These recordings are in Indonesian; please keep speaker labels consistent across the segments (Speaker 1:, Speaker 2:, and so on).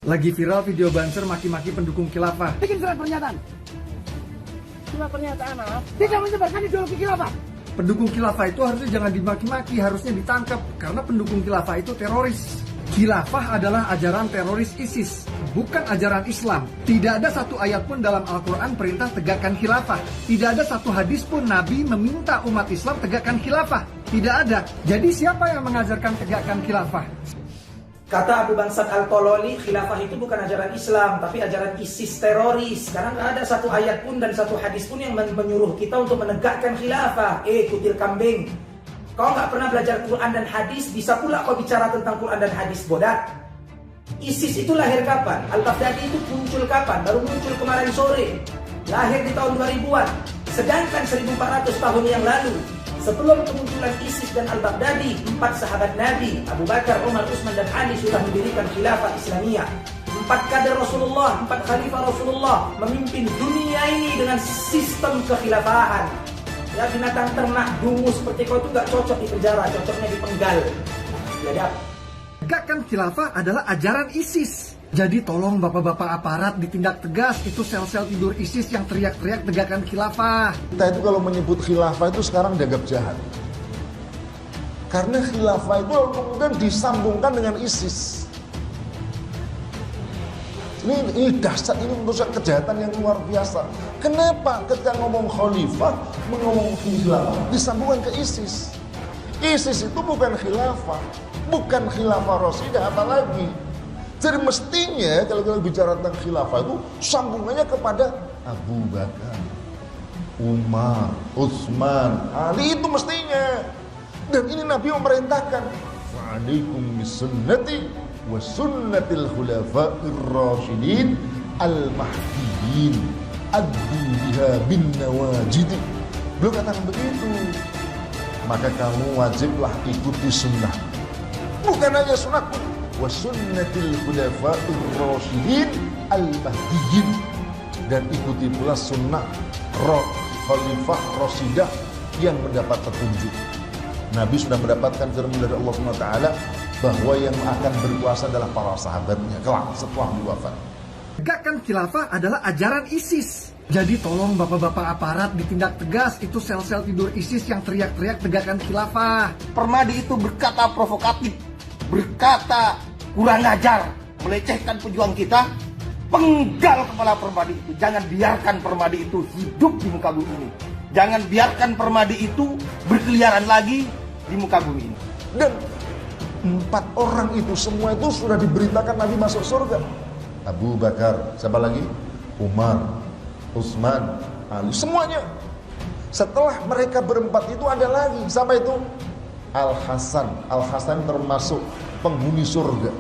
Speaker 1: Lagi viral video Banser maki-maki pendukung khilafah.
Speaker 2: Bikin surat pernyataan. Surat pernyataan apa? Tidak menyebarkan ideologi khilafah.
Speaker 1: Pendukung khilafah itu harusnya jangan dimaki-maki, harusnya ditangkap karena pendukung khilafah itu teroris. Khilafah adalah ajaran teroris ISIS, bukan ajaran Islam. Tidak ada satu ayat pun dalam Al-Quran perintah tegakkan khilafah. Tidak ada satu hadis pun Nabi meminta umat Islam tegakkan khilafah. Tidak ada. Jadi siapa yang mengajarkan tegakkan khilafah?
Speaker 3: Kata Abu Bangsat Al-Tololi, khilafah itu bukan ajaran Islam, tapi ajaran ISIS teroris. Karena nggak ada satu ayat pun dan satu hadis pun yang menyuruh kita untuk menegakkan khilafah. Kutil kambing. Kau nggak pernah belajar Quran dan hadis, bisa pula kau bicara tentang Quran dan hadis, bodak. ISIS itu lahir kapan? Al-Baghdadi itu muncul kapan? Baru muncul kemarin sore. Lahir di tahun 2000-an. Sedangkan 1400 tahun yang lalu, sebelum kemunculan ISIS dan Al-Baghdadi, 4 sahabat Nabi, Abu Bakar, Umar, Utsman, dan Ali sudah mendirikan khilafah Islamiyah. 4 kader Rasulullah, 4 khalifah Rasulullah memimpin dunia ini dengan sistem kekhilafahan. Ya, binatang ternak dungu seperti kau itu gak cocok di penjara, cocoknya dipenggal. Ya,
Speaker 1: Tegakkan khilafah adalah ajaran ISIS. Jadi tolong bapak-bapak aparat ditindak tegas, itu sel-sel tidur ISIS yang teriak-teriak tegakkan khilafah.
Speaker 4: Kita itu kalau menyebut khilafah itu sekarang dianggap jahat. Karena khilafah itu kemudian disambungkan dengan ISIS. Ini dahsyat, ini menurut saya kejahatan yang luar biasa. Kenapa ketika ngomong khalifah, ngomong khilafah, disambungkan ke ISIS? ISIS itu bukan khilafah, bukan khilafah Rasidah apalagi. Jadi mestinya kalau kita bicara tentang khilafah itu sambungannya kepada Abu Bakar, Umar, Utsman, Ali, itu mestinya. Dan ini Nabi memerintahkan, "Fa'alaikum bisunnati wa sunnatil khulafa'ir rasyidin al-mahdiyyin addu biha bin nawajid." Beliau katakan begitu. Maka kamu wajiblah ikuti sunnah. Bukan hanya sunnahku, wa sunnatil khulafa'ir rasyidin al-mahdiyyin, dan ikuti pula sunnah khalifah Rasidah yang mendapat petunjuk. Nabi sudah mendapatkan firman dari Allah SWT bahwa yang akan berkuasa adalah para sahabatnya kelak setelah wafat.
Speaker 1: Tegakkan khilafah adalah ajaran ISIS. Jadi tolong bapak-bapak aparat ditindak tegas, itu sel-sel tidur ISIS yang teriak-teriak tegakkan khilafah.
Speaker 2: Permadi itu berkata provokatif, berkata kurang ajar, melecehkan pejuang kita. Penggal kepala Permadi itu. Jangan biarkan Permadi itu hidup di muka bumi ini. Jangan biarkan Permadi itu berkeliaran lagi di muka bumi ini.
Speaker 4: Dan 4 orang itu semua itu sudah diberitakan Nabi masuk surga. Abu Bakar, siapa lagi? Umar, Utsman, Ali, semuanya. Setelah mereka berempat itu ada lagi, siapa itu? Al-Hasan. Al-Hasan termasuk penghuni surga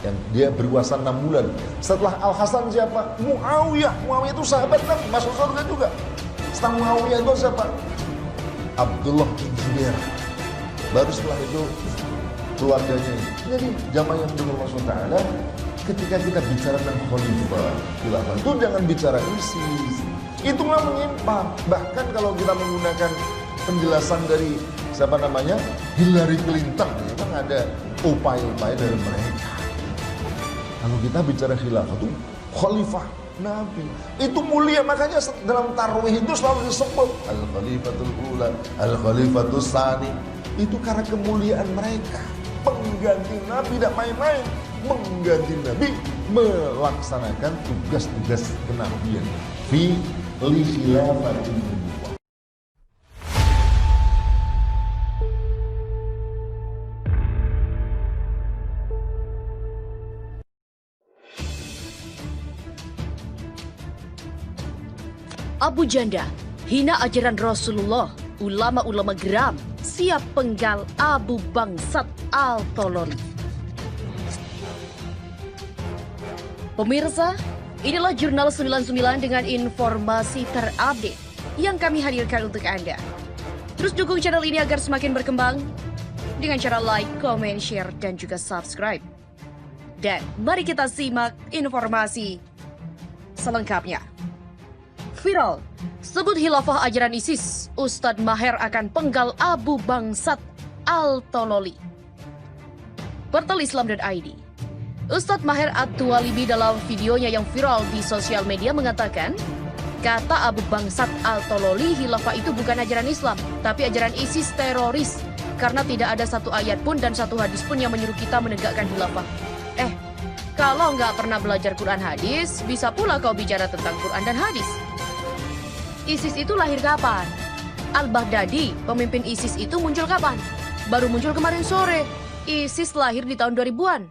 Speaker 4: yang dia berkuasa 6 bulan. Setelah Al-Hasan siapa? Muawiyah. Muawiyah itu sahabat Nabi, masuk surga juga. Setelah Muawiyah itu siapa? Abdullah bin Zubair. Baru setelah itu keluarganya. Jadi jamaah yang Allah SWT, ketika kita bicara tentang khalifah khilafah itu jangan bicara ISIS. Itulah menyimpang. Bahkan kalau kita menggunakan penjelasan dari siapa namanya, Hillary Clinton, memang ada upaya-upaya dari mereka. Kalau kita bicara khilafah itu khalifah Nabi itu mulia, makanya dalam tarwih itu selalu disebut al-khalifatul ula, al-khalifatul tsani. Itu karena kemuliaan mereka. Pengganti Nabi tidak main-main, mengganti Nabi melaksanakan tugas-tugas kenabian fi li khilafatin.
Speaker 5: Abu Janda hina ajaran Rasulullah, ulama-ulama geram siap penggal Abu Bangsat Al-Tololi. Pemirsa, inilah Jurnal 99 dengan informasi terupdate yang kami hadirkan untuk Anda. Terus dukung channel ini agar semakin berkembang dengan cara like, comment, share, dan juga subscribe. Dan mari kita simak informasi selengkapnya. Viral, sebut khilafah ajaran ISIS, Ustadz Maher akan penggal Abu Bangsat Al-Tololi. Portal Islam.id. Ustadz Maher At-Tuwalibi dalam videonya yang viral di sosial media mengatakan, kata Abu Bangsat Al-Tololi, khilafah itu bukan ajaran Islam, tapi ajaran ISIS teroris. Karena tidak ada satu ayat pun dan satu hadis pun yang menyuruh kita menegakkan khilafah. Kalau nggak pernah belajar Quran hadis, bisa pula kau bicara tentang Quran dan hadis. ISIS itu lahir kapan? Al-Baghdadi, pemimpin ISIS itu muncul kapan? Baru muncul kemarin sore. ISIS lahir di tahun 2000-an.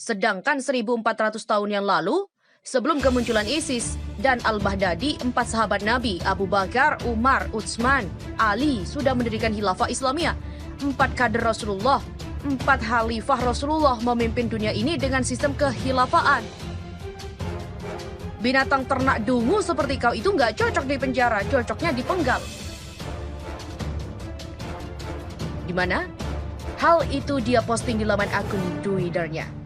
Speaker 5: Sedangkan 1400 tahun yang lalu, sebelum kemunculan ISIS dan Al-Baghdadi, 4 sahabat Nabi, Abu Bakar, Umar, Utsman, Ali, sudah mendirikan khilafah Islamiyah. 4 kader Rasulullah, 4 khalifah Rasulullah memimpin dunia ini dengan sistem kekhilafaan. Binatang ternak dungu seperti kau itu nggak cocok di penjara, cocoknya dipenggal. Di mana? Hal itu dia posting di laman akun Twitternya.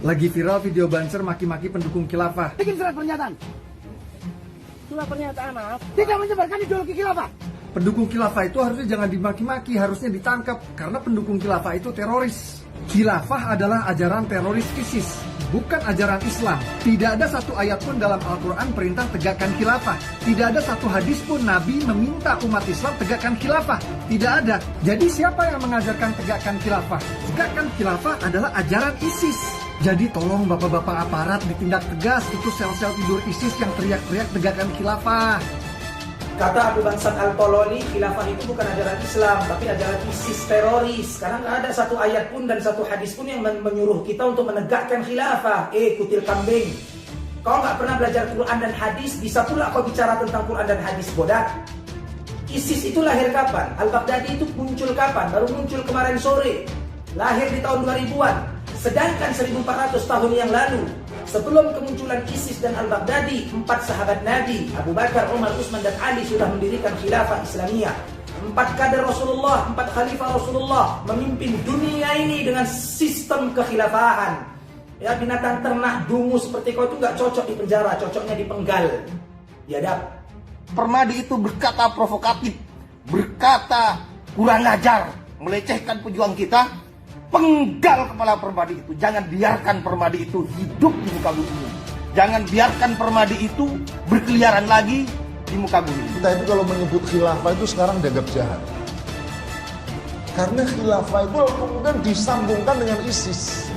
Speaker 1: Lagi viral video Banser maki-maki pendukung khilafah.
Speaker 6: Bikin surat pernyataan. Surat pernyataan apa? Tidak menyebarkan ideologi khilafah.
Speaker 1: Pendukung khilafah itu harusnya jangan dimaki-maki, harusnya ditangkap. Karena pendukung khilafah itu teroris. Khilafah adalah ajaran teroris ISIS, bukan ajaran Islam. Tidak ada satu ayat pun dalam Al-Quran perintah tegakkan khilafah. Tidak ada satu hadis pun Nabi meminta umat Islam tegakkan khilafah. Tidak ada. Jadi siapa yang mengajarkan tegakkan khilafah? Tegakkan khilafah adalah ajaran ISIS. Jadi tolong bapak-bapak aparat ditindak tegas, itu sel-sel tidur ISIS yang teriak-teriak tegakkan khilafah.
Speaker 3: Kata Abu Bangsat Al-Tololi, khilafah itu bukan ajaran Islam, tapi ajaran ISIS teroris. Karena nggak ada satu ayat pun dan satu hadis pun yang menyuruh kita untuk menegakkan khilafah. Kutil kambing. Kau nggak pernah belajar Quran dan hadis, bisa pula kau bicara tentang Quran dan hadis, bodak. ISIS itu lahir kapan? Al-Baghdadi itu muncul kapan? Baru muncul kemarin sore. Lahir di tahun 2000-an. Sedangkan 1400 tahun yang lalu, sebelum kemunculan ISIS dan Al-Baghdadi, 4 sahabat Nabi, Abu Bakar, Umar, Utsman, dan Ali sudah mendirikan khilafah Islamiyah. 4 kader Rasulullah, 4 khalifah Rasulullah memimpin dunia ini dengan sistem kekhilafahan. Ya, binatang ternak dungu seperti kau itu nggak cocok di penjara, cocoknya dipenggal. Biadab.
Speaker 2: Permadi itu berkata provokatif, berkata kurang ajar, melecehkan pejuang kita. Penggal kepala Permadi itu. Jangan biarkan Permadi itu hidup di muka bumi ini. Jangan biarkan Permadi itu berkeliaran lagi di muka bumi.
Speaker 4: Kita itu kalau menyebut khilafah itu sekarang dianggap jahat. Karena khilafah itu kemudian disambungkan dengan ISIS.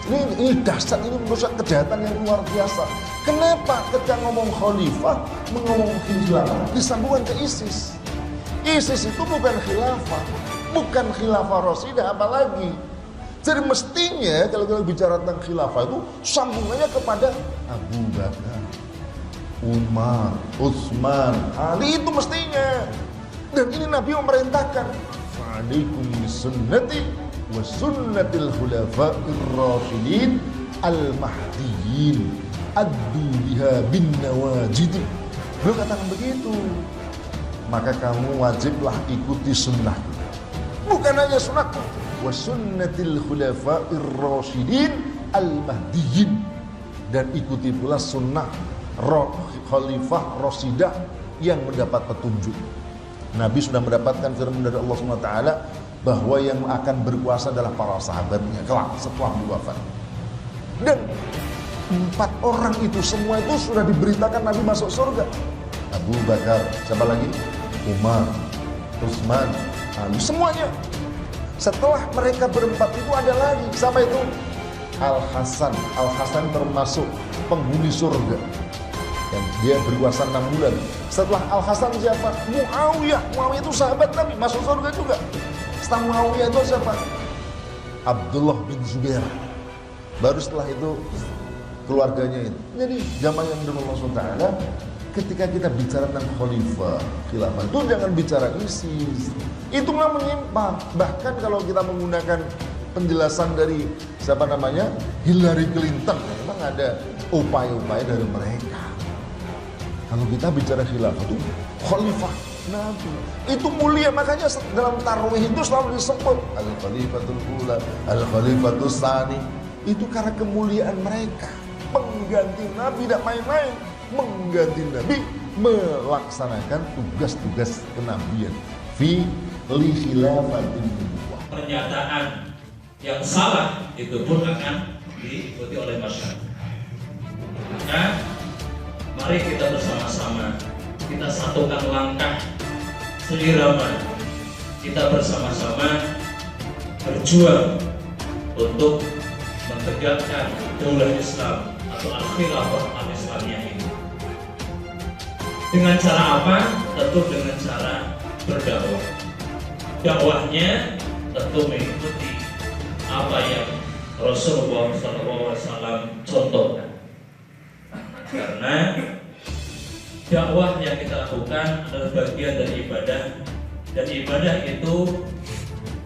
Speaker 4: Ini dahsyat, ini merusak kejahatan yang luar biasa. Kenapa ketika ngomong khalifah, ngomong khilafah, disambungkan ke ISIS? ISIS itu bukan khilafah. Bukan khilafah Rasidah apalagi. Jadi mestinya kalau kita bicara tentang khilafah itu sambungannya kepada Abu Bakar, Umar, Utsman, Ali, itu mestinya. Dan ini Nabi memerintahkan, "Fa'alaikum bisunnati wa sunnatil khulafa'ir rasyidin al-mahdiyyin addu biha bin nawajid." Beliau katakan begitu. Maka kamu wajiblah ikuti sunnah. Bukan hanya sunnahku, wa sunnatil khulafa'ir rasyidin al-mahdiyyin, dan ikuti pula sunnah khalifah rasidah yang mendapat petunjuk. Nabi sudah mendapatkan firman dari Allah SWT bahwa yang akan berkuasa adalah para sahabatnya kelak setelah wafat. Dan 4 orang itu semua itu sudah diberitakan Nabi masuk surga. Abu Bakar, siapa lagi? Umar, Utsman, Ali, semuanya. Setelah mereka berempat itu ada lagi, siapa itu? Al-Hasan. Al-Hasan termasuk penghuni surga. Dan dia berkuasa 6 bulan. Setelah Al-Hasan siapa? Muawiyah. Muawiyah itu sahabat Nabi, masuk surga juga. Setelah Muawiyah itu siapa? Abdullah bin Zubair. Baru setelah itu keluarganya itu. Jadi zaman yang dulu Allah SWT, ketika kita bicara tentang khalifah, khilafah, itu jangan bicara ISIS. Itulah menyimpang. Bahkan kalau kita menggunakan penjelasan dari siapa namanya, Hillary Clinton, memang ada upaya-upaya dari mereka. Kalau kita bicara khilafah itu khalifah Nabi, itu mulia. Makanya dalam tarawih itu selalu disebut al-khalifatul ula, al-khalifatus tsani. Itu karena kemuliaan mereka. Pengganti Nabi, tidak main-main. Mengganti Nabi melaksanakan tugas-tugas kenabian fi li khilafatin nubuwah.
Speaker 7: Pernyataan yang salah itu pun akan diikuti oleh masyarakat. Maka mari kita bersama-sama, kita satukan langkah seirama, kita bersama-sama berjuang untuk menegakkan daulah Islam atau al-khilafah al-islamiyah ini. Dengan cara apa? Tentu dengan cara berdakwah. Dakwahnya tentu mengikuti apa yang Rasulullah SAW contohkan. Karena dakwah yang kita lakukan adalah bagian dari ibadah, dan ibadah itu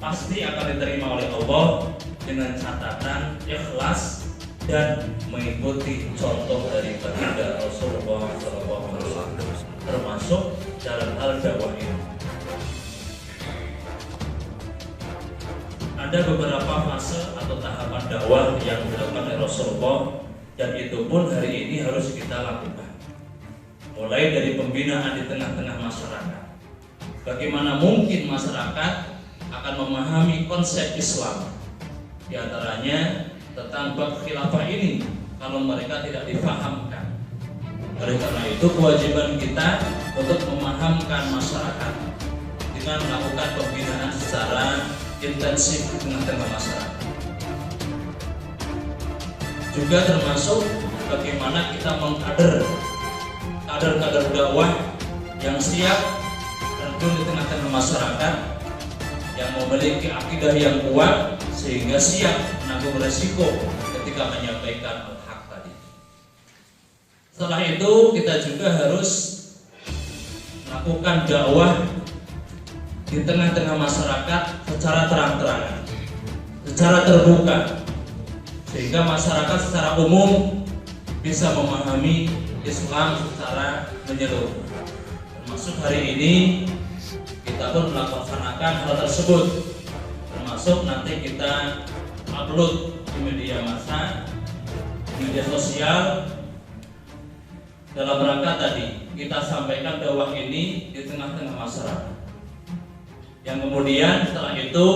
Speaker 7: pasti akan diterima oleh Allah dengan catatan ikhlas dan mengikuti contoh dari baginda Rasulullah SAW, termasuk dalam hal dakwah ini. Ada beberapa fase atau tahapan dakwah yang dilakukan oleh Rasulullah, dan itu pun hari ini harus kita lakukan. Mulai dari pembinaan di tengah-tengah masyarakat. Bagaimana mungkin masyarakat akan memahami konsep Islam, di antaranya tentang bab khilafah ini, kalau mereka tidak difahamkan. Oleh karena itu kewajiban kita untuk memahamkan masyarakat dengan melakukan pembinaan secara intensif di tengah-tengah masyarakat. Juga termasuk bagaimana kita mengkader kader-kader dakwah yang siap terjun di tengah-tengah masyarakat, yang memiliki akidah yang kuat sehingga siap menanggung resiko ketika menyampaikan al-haq tadi. Setelah itu kita juga harus melakukan dakwah di tengah-tengah masyarakat secara terang-terangan, secara terbuka, sehingga masyarakat secara umum bisa memahami Islam secara menyeluruh. Termasuk hari ini kita pun melaksanakan hal tersebut, termasuk nanti kita upload di media massa, media sosial, dalam rangka tadi kita sampaikan dakwah ini di tengah-tengah masyarakat. Yang kemudian setelah itu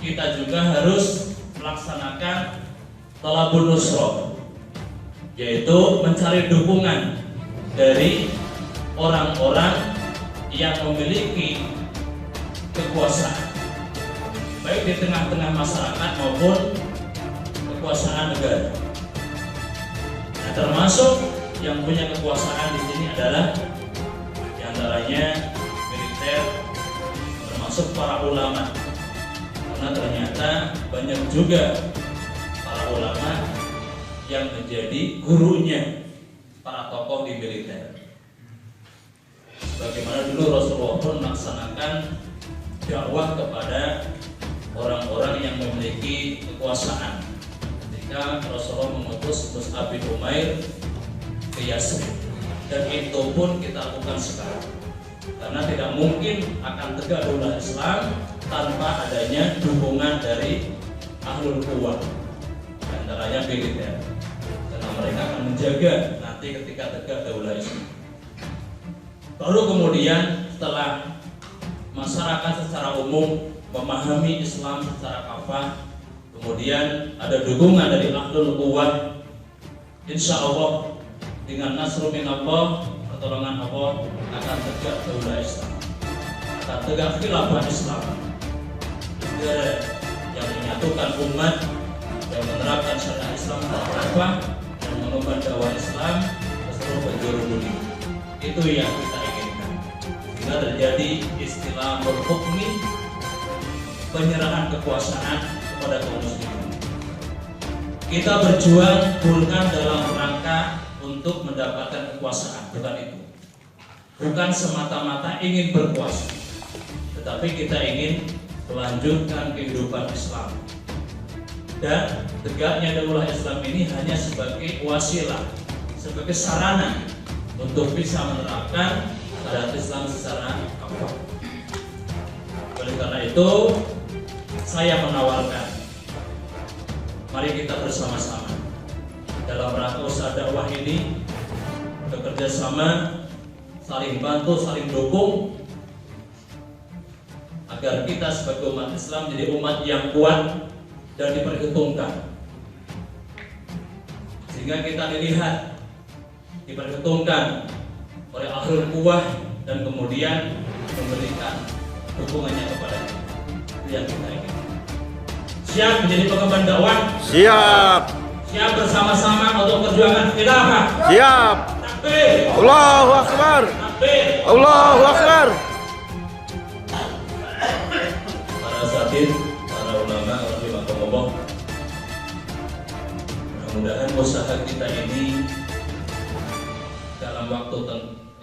Speaker 7: kita juga harus melaksanakan talabun nusrah, yaitu mencari dukungan dari orang-orang yang memiliki kekuasaan, baik di tengah-tengah masyarakat maupun kekuasaan negara. Nah, termasuk yang punya kekuasaan di sini adalah diantaranya militer, termasuk para ulama, karena ternyata banyak juga para ulama yang menjadi gurunya para tokoh di militer. Bagaimana dulu Rasulullah pun melaksanakan dakwah kepada orang-orang yang memiliki kekuasaan. Ketika Rasulullah mengutus Mus'ab bin Umair ke Yasrib, dan itu pun kita lakukan sekarang. Karena tidak mungkin akan tegak daulah Islam tanpa adanya dukungan dari ahlul quwwah, antaranya militer. Karena mereka akan menjaga nanti ketika tegak daulah Islam. Baru kemudian setelah masyarakat secara umum memahami Islam secara kafah, kemudian ada dukungan dari ahlul quwwah, insya Allah dengan nasrul minallah, pertolongan Allah, akan tegak daulah Islam, akan tegak khilafah Islam, negara yang menyatukan umat, yang menerapkan syariat Islam kafah, dan mengembangkan dakwah Islam ke seluruh penjuru dunia. Itu yang kita inginkan. Sehingga terjadi istilah berhukmi, penyerahan kekuasaan kepada kaum muslimin. Kita berjuang bukan dalam rangka untuk mendapatkan kekuasaan, bukan itu. Bukan semata-mata ingin berkuasa, tetapi kita ingin melanjutkan kehidupan Islam. Dan tegaknya daulah Islam ini hanya sebagai wasilah, sebagai sarana untuk bisa menerapkan syariat Islam secara kafah. Oleh karena itu, saya menawarkan, mari kita bersama-sama dalam rangka usaha dakwah ini bekerja sama, saling bantu, saling dukung, agar kita sebagai umat Islam menjadi umat yang kuat dan diperhitungkan, sehingga kita dilihat, diperhitungkan oleh ahlul quwwah dan kemudian memberikan dukungannya kepada kita. Itu yang kita ingin. Siap menjadi pengemban dakwah?
Speaker 8: Siap.
Speaker 7: Siap bersama-sama untuk perjuangan khilafah?
Speaker 8: Siap.
Speaker 7: Takbir.
Speaker 8: Allahu Akbar.
Speaker 7: Takbir.
Speaker 8: Allahu Akbar.
Speaker 7: Para asatidz, para ulama, rahimahumullah, mudah-mudahan usaha kita ini dalam waktu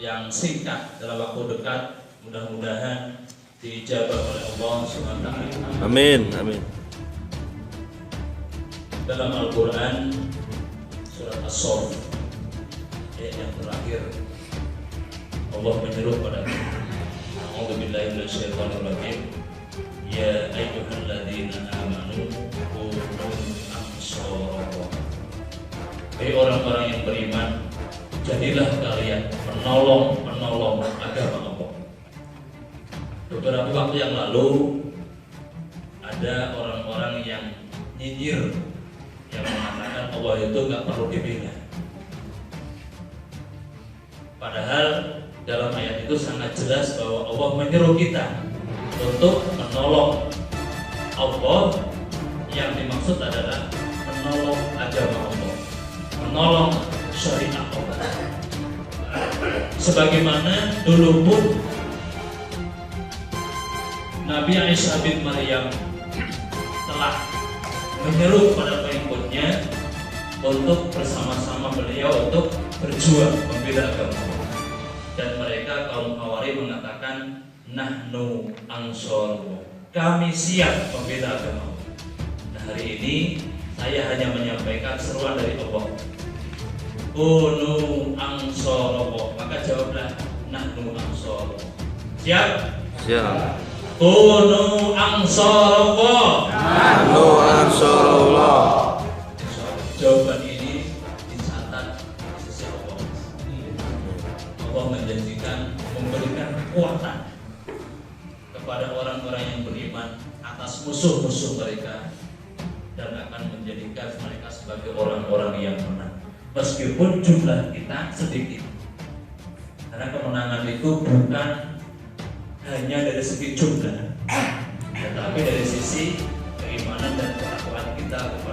Speaker 7: yang singkat, dalam waktu dekat, mudah-mudahan diijabah oleh Allah Subhanahu wa taala.
Speaker 8: Amin. Amin.
Speaker 7: Dalam Al-Quran surat As-Saff ayat yang terakhir, Allah menyeru pada kita, A'udzubillahi minasyaitonirrajim, ya ayyuhalladzina amanu kunu ansarallah. Hai orang-orang yang beriman, jadilah kalian penolong agama Allah. Beberapa waktu yang lalu ada orang-orang yang nyinyir, yang mengatakan Allah itu nggak perlu dibela. Padahal dalam ayat itu sangat jelas bahwa Allah menyeru kita untuk menolong. Allah yang dimaksud adalah menolong agama Allah, menolong syariat Allah. Sebagaimana dulu pun Nabi Isa bin Maryam telah menyeru kepada pengikutnya untuk bersama-sama beliau untuk berjuang membela agama Allah. Dan mereka kaum Hawari mengatakan, nahnu ansarullah, kami siap membela agama Allah. Nah, hari ini saya hanya menyampaikan seruan dari Allah, kunu ansarullah, maka jawablah nahnu ansarullah. Siap?
Speaker 8: Siap.
Speaker 7: Kunu ansarullah.
Speaker 8: Nahnu ansarullah.
Speaker 7: Jawaban ini dicatat di sisi Allah. Allah menjanjikan memberikan kekuatan kepada orang-orang yang beriman atas musuh-musuh mereka dan akan menjadikan mereka sebagai orang-orang yang menang. Meskipun jumlah kita sedikit, karena kemenangan itu bukan hanya dari segi jumlah, tetapi dari sisi keimanan dan ketakwaan kita kepada